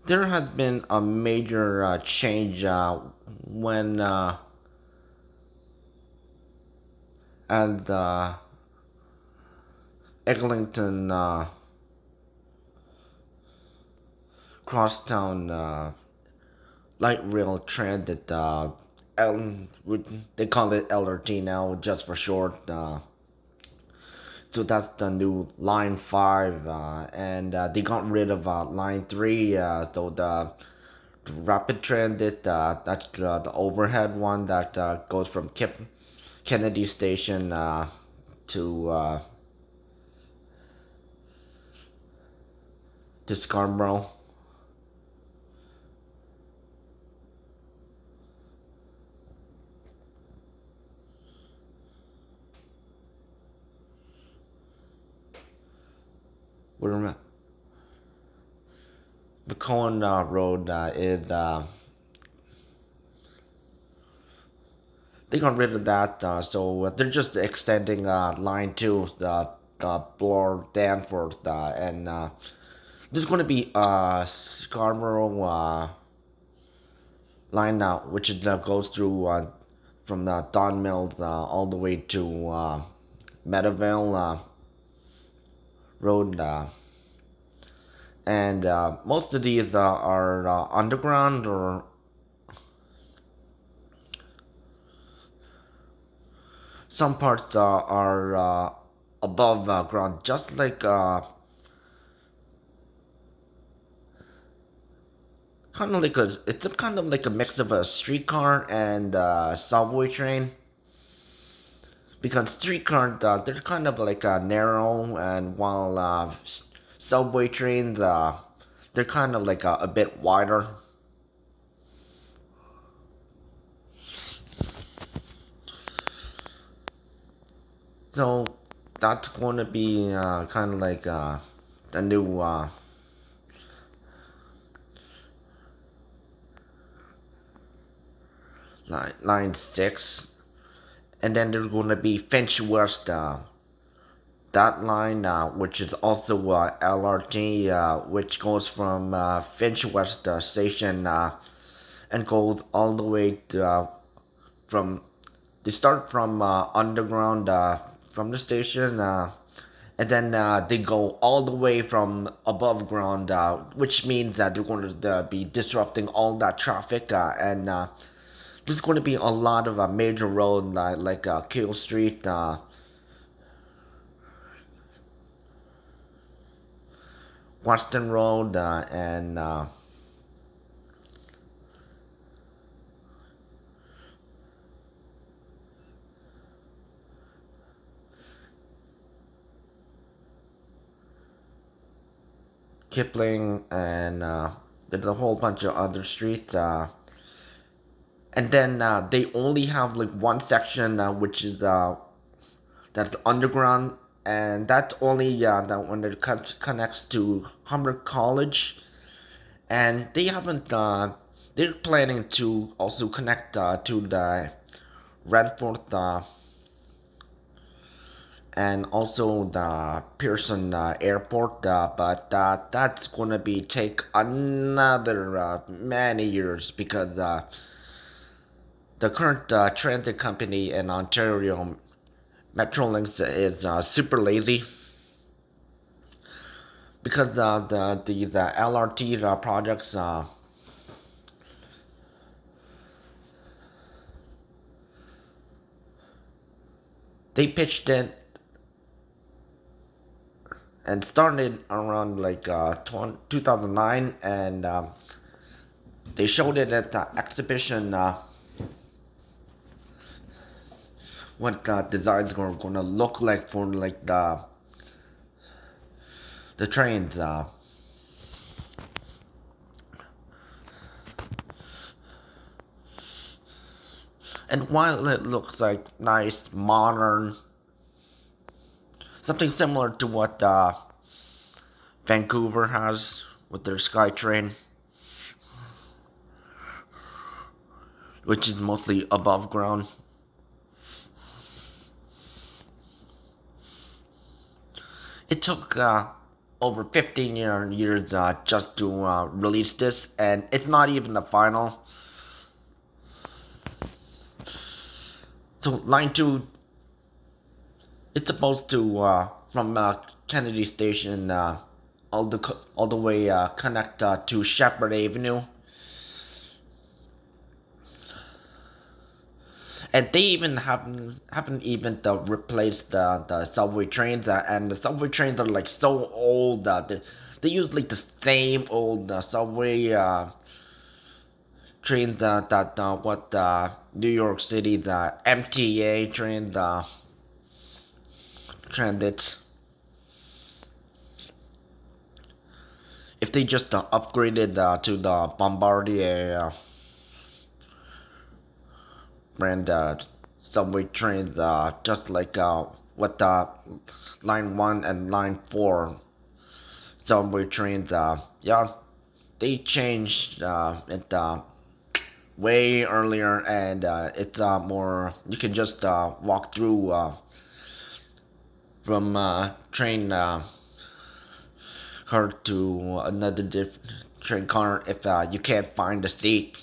there has been a major change when at Eglinton Crosstown light rail transit. They call it LRT now, just for short. So that's the new Line 5, and they got rid of Line 3, so the rapid transit, that's the overhead one that goes from Kennedy Station to to Scarborough. We're Macomb Road is they got rid of that, so they're just extending line two, the Bloor Danforth, and there's going to be Scarborough line now, which goes through from the Don Mills all the way to Meadowvale Road, and most of these are underground or some parts are above ground, just like kind of like it's a kind of like a mix of a streetcar and subway train. Because streetcar they're kind of like narrow, and while subway trains they're kind of like a bit wider. So that's going to be kind of like the new line 6. And then there's going to be Finch West, that line, which is also LRT, which goes from Finch West Station and goes all the way to, from, they start from underground from the station, and then they go all the way from above ground, which means that they're going to be disrupting all that traffic, and there's going to be a lot of major roads like Kill Street, Western Road, and Kipling, and there's a whole bunch of other streets. And then they only have like one section which is that's underground, and that's only that one that connects to Humber College, and they haven't. They're planning to also connect to the Redford and also the Pearson Airport, but that's gonna be take another many years because the current transit company in Ontario, Metrolinx, is super lazy because the LRT projects they pitched it and started around like 2009, and they showed it at the exhibition what the designs are gonna look like for like the trains. And while it looks like nice, modern, something similar to what Vancouver has with their SkyTrain, which is mostly above ground. It took over 15 years just to release this, and it's not even the final. So line 2, it's supposed to from Kennedy Station all the way connect to Sheppard Avenue, and they even haven't even replaced the subway trains, and the subway trains are like so old. They use like the same old subway trains that what New York City the MTA train transit. If they just upgraded to the Bombardier brand subway trains, just like what line 1 and line 4 subway trains, yeah, they changed it way earlier, and it's more, you can just walk through from train car to another different train car if you can't find a seat.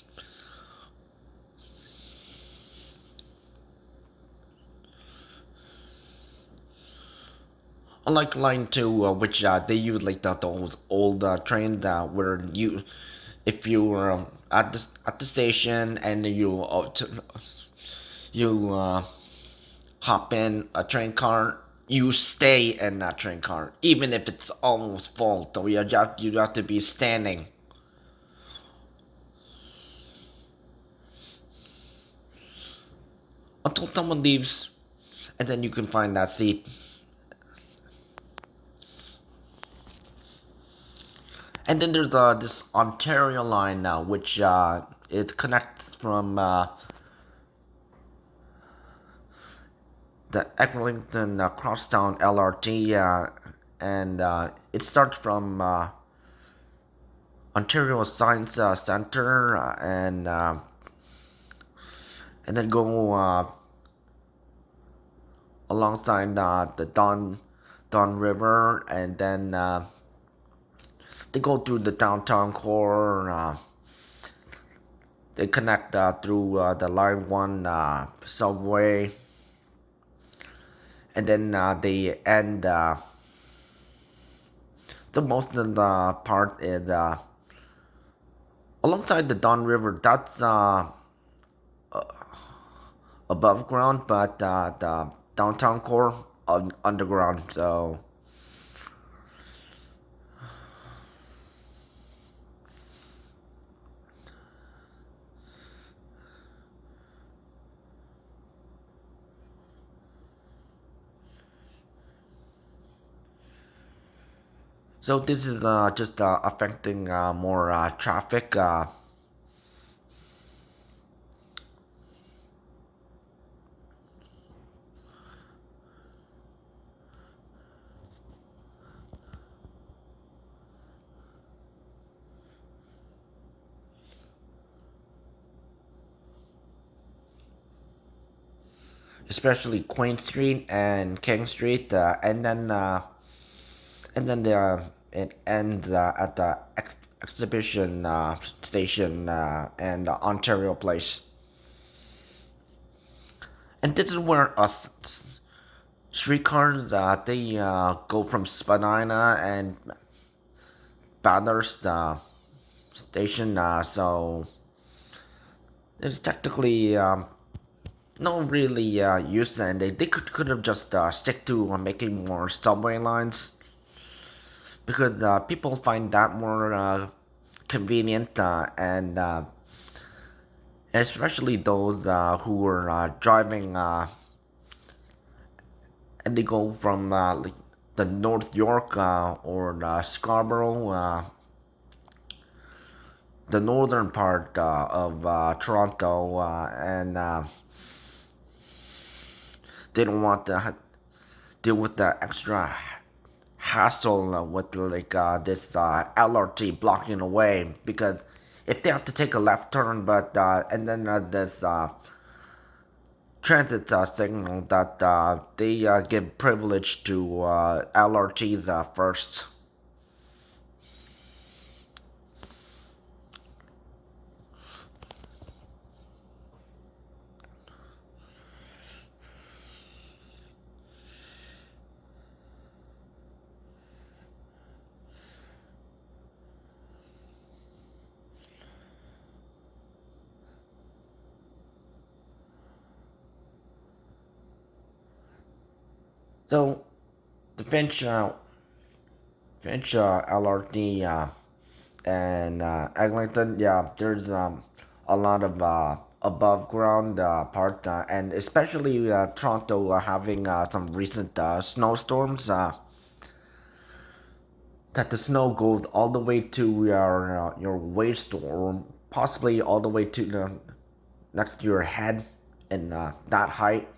Unlike line 2, which they use like those old trains where you, if you were at the station and you hop in a train car, you stay in that train car, even if it's almost full. So you have to be standing until someone leaves, and then you can find that seat. And then there's this Ontario line now, which it connects from the Eglinton Crosstown LRT, and it starts from Ontario Science Center, and then go alongside the Don River, and then they go through the downtown core. They connect through the line 1 subway, and then they end. The most of the part is alongside the Don River. That's above ground, but the downtown core underground. So this is just affecting more traffic. Especially Queen Street and King Street, and then it ends at the exhibition station and Ontario Place. And this is where us streetcars they go from Spadina and Bathurst station. So there's technically no really use, and they could have just stick to making more subway lines, because people find that more convenient, and especially those who are driving and they go from like the North York or Scarborough, the northern part of Toronto, and they don't want to deal with the extra hassle with like this LRT blocking the way, because if they have to take a left turn, but and then this transit signal that they give privilege to LRTs first. So the Finch LRT and Eglinton, yeah, there's a lot of above ground part, and especially Toronto having some recent snowstorms. That the snow goes all the way to your waist, or possibly all the way to the next to your head, and that height.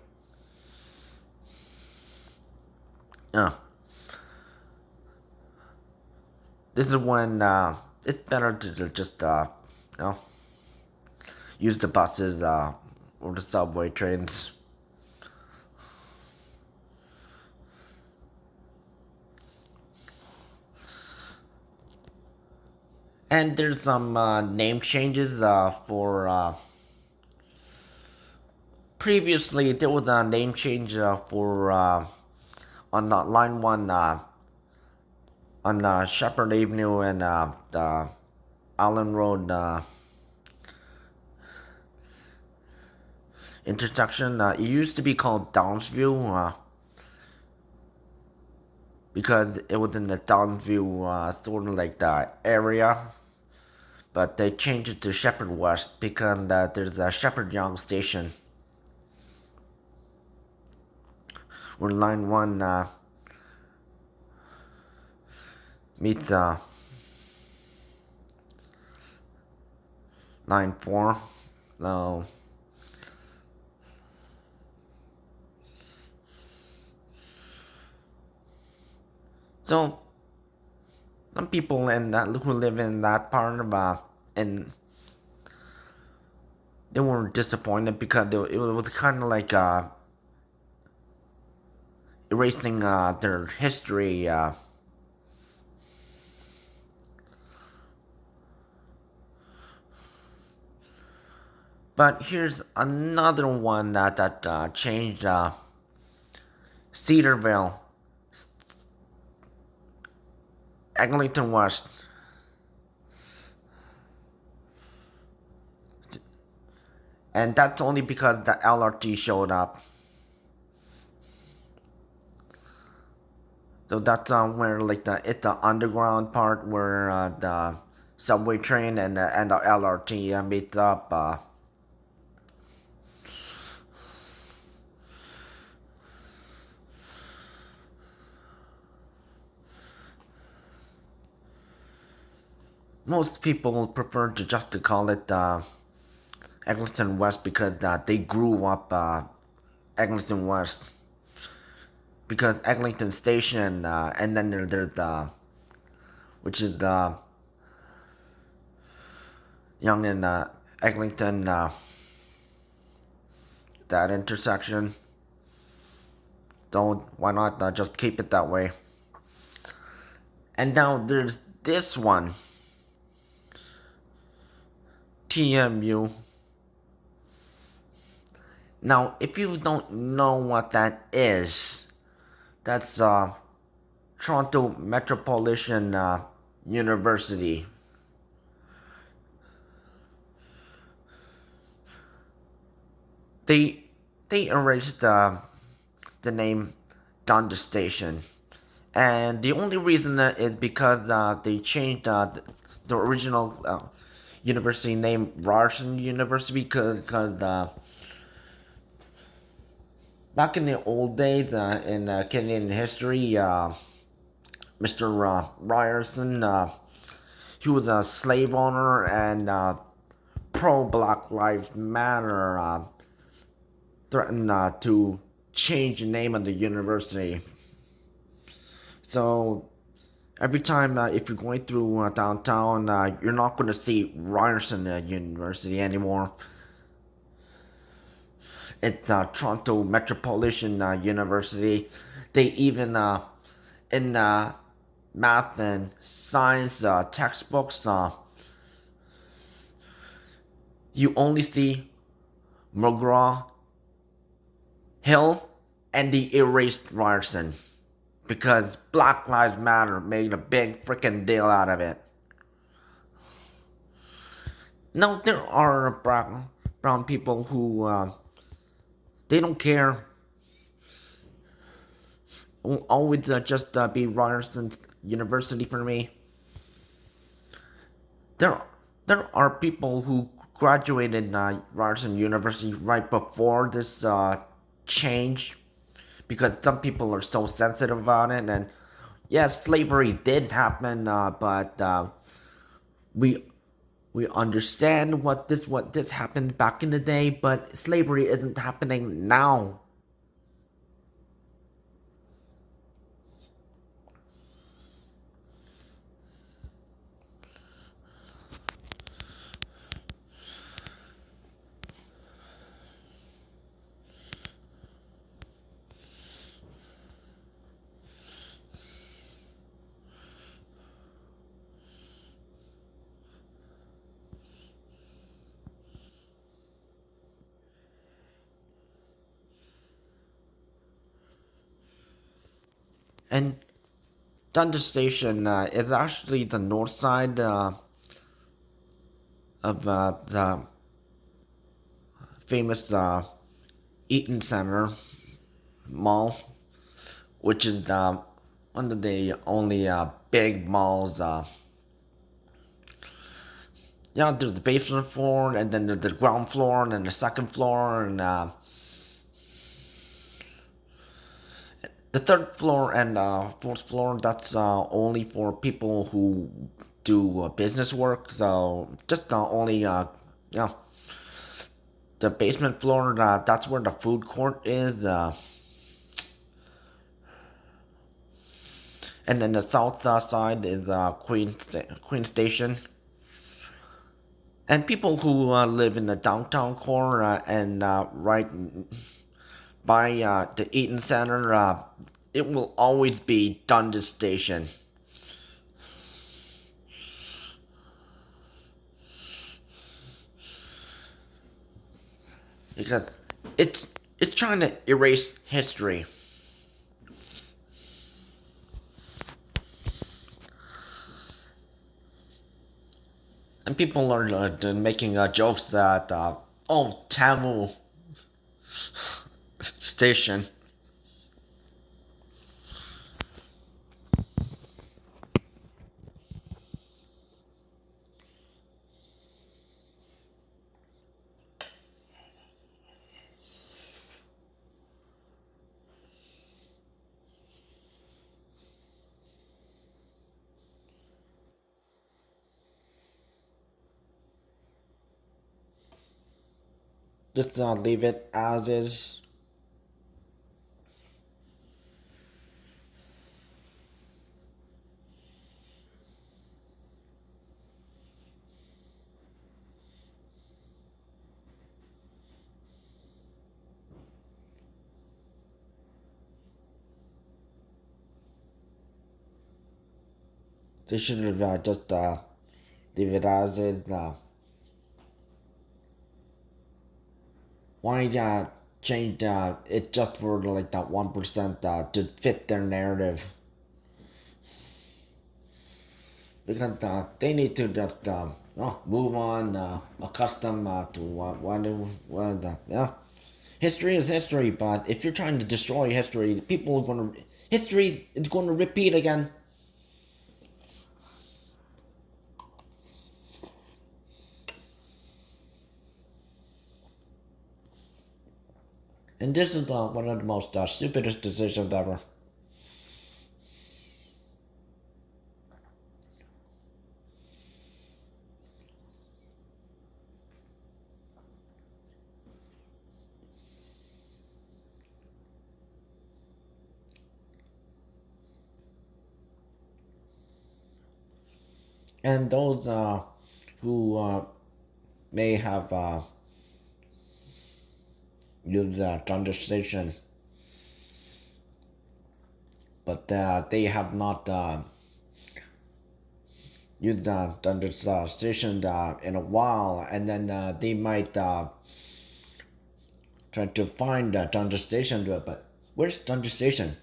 Uh, this is when it's better to just you know use the buses or the subway trains. And there's some name changes for previously there was a name change for on line one on Sheppard Avenue and the Allen Road intersection. It used to be called Downsview because it was in the Downsview sort of like the area. But they changed it to Sheppard West because there's a Sheppard Yonge Station where line one meets line four. No. So some people who live in that part of and they were disappointed because it was kind of like erasing their history. But here's another one that changed Cedarville, Eglinton West. And that's only because the LRT showed up. So that's where like it's the underground part where the subway train and the LRT meets up. Most people prefer to call it Eglinton West because they grew up Eglinton West. Because Eglinton Station, and then there's which is the Yonge and Eglinton, that intersection. So why not just keep it that way? And now there's this one, TMU. Now, if you don't know what that is, that's Toronto Metropolitan University. They erased the name Dundas Station, and the only reason is because they changed the original university name Ryerson University because back in the old days in Canadian history, Mr. Ryerson, he was a slave owner and pro Black Lives Matter, threatened to change the name of the university. So every time if you're going through downtown, you're not going to see Ryerson University anymore. It's Toronto Metropolitan University. They even in math and science textbooks, you only see McGraw Hill and the erased Ryerson because Black Lives Matter made a big freaking deal out of it. Now there are brown people who they don't care will always just be Ryerson University for me. There, there are people who graduated Ryerson University right before this change, because some people are so sensitive about it. And yes, slavery did happen, but we we understand what this happened back in the day, but slavery isn't happening now. And Dundas Station is actually the north side of the famous Eaton Center Mall, which is one of the only big malls. Yeah, there's the basement floor, and then there's the ground floor, and then the second floor, and the third floor and fourth floor. That's only for people who do business work. So just only yeah, the basement floor. That's where the food court is. And then the south side is Queen Station. And people who live in the downtown core and right by the Eaton Center, it will always be Dundas Station. Because it's trying to erase history. And people are making jokes that, oh, Tamil Station. Just leave it as is. They should have just leave it as is. Why change it just for like that 1% to fit their narrative? Because they need to just move on, accustom to yeah. History is history, but if you're trying to destroy history, people are gonna history is going to repeat again. And this is one of the most stupidest decisions ever. And those who may have used conversation, but they have not used conversation in a while, and then they might try to find conversation, but where's conversation?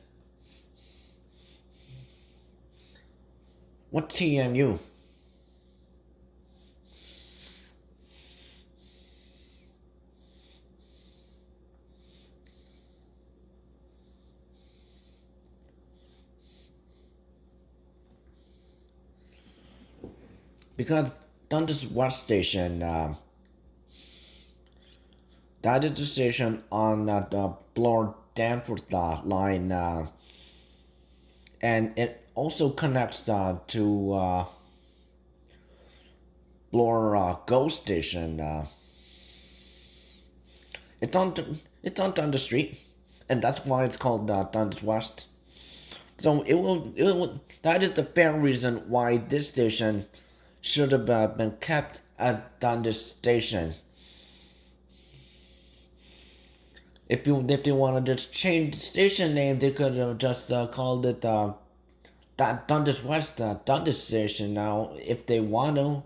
What's TMU? because Dundas West Station, that is the station on the Bloor Danforth line, and it also connects to Bloor GO Station. It's on Dundas Street, and that's why it's called Dundas West. So it will that is the fair reason why this station should have been kept at Dundas Station. If they wanted to change the station name, they could have just called it that Dundas West Dundas Station. Now, if they want to,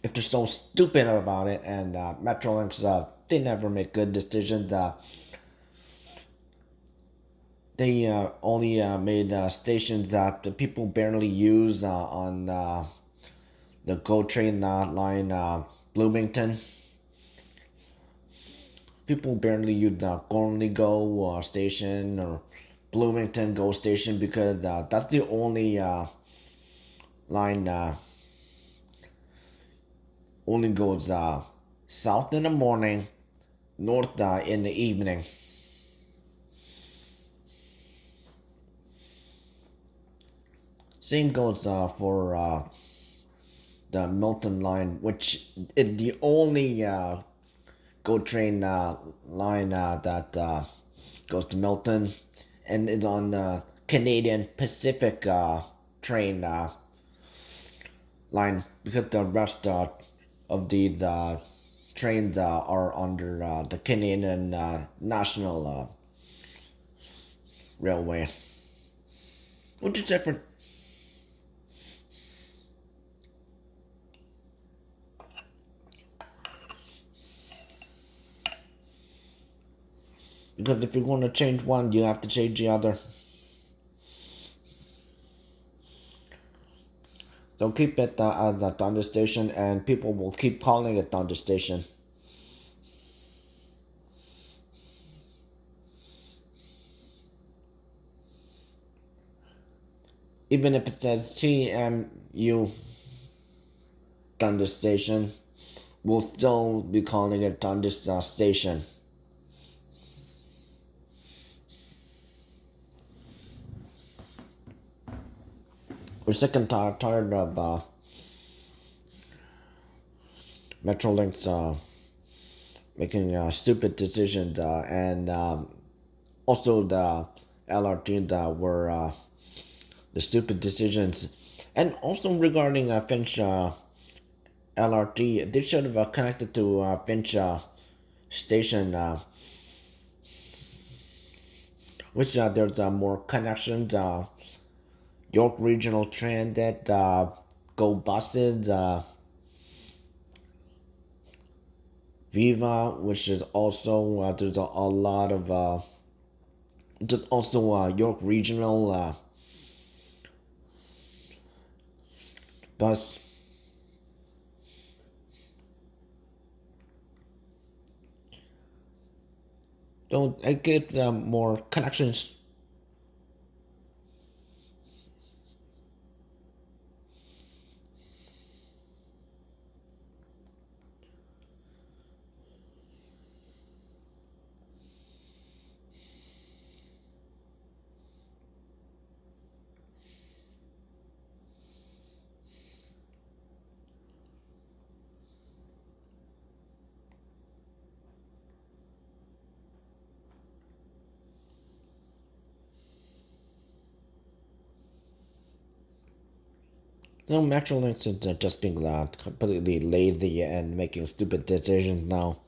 if they're so stupid about it, and Metrolinx, they never make good decisions. They only made stations that the people barely use on the GO train line, Bloomington. People barely use the Gormley GO station or Bloomington GO station because that's the only line only goes south in the morning, north in the evening. Same goes for the Milton line, which is the only GO train line that goes to Milton, and is on the Canadian Pacific train line, because the rest of the trains are under the Canadian National Railway, which is different. Because if you're going to change one, you have to change the other. So keep it as a Dundas Station, and people will keep calling it Dundas Station. Even if it says TMU Dundas Station, we'll still be calling it Dundas Station. We're sick and tired of Metrolinx making stupid decisions, and also the LRTs were the stupid decisions. And also regarding Finch LRT, they should have connected to Finch Station, which there's more connections. York Regional Transit, GO buses, Viva, which is also there's a lot of there's also York Regional bus. So I get more connections. No, Metrolinx is just being completely lazy and making stupid decisions now.